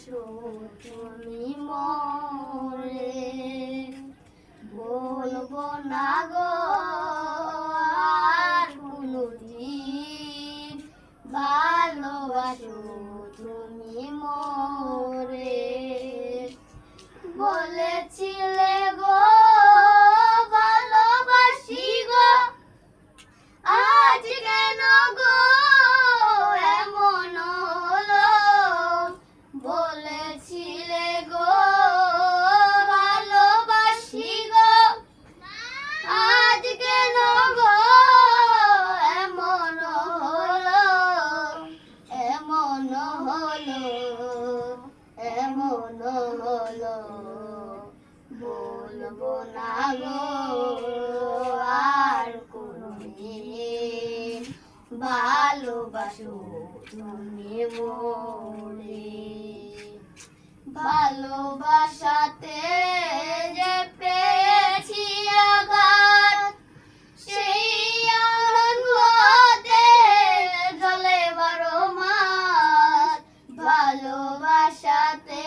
ভালোবাসো তুমি মোরে, বলবো না গো আর কোনদিন, ভালোবাসো তুমি মোরে। বলেছিলে গো ভালোবাসি গো, আজ কেন গো এমন হলো? বলেছিলে গো ভালোবাসি গো, আজ কেন গো এমন হলো? এমন হলো, এমন হলো, বলবো না গো আর কোনদিন, ভালোবাসো তুমি মোরে। ভালোবাসাতে যে পেয়েছি আঘাত, সেই আনন্দতে জলে বারো মাস। ভালোবাসাতে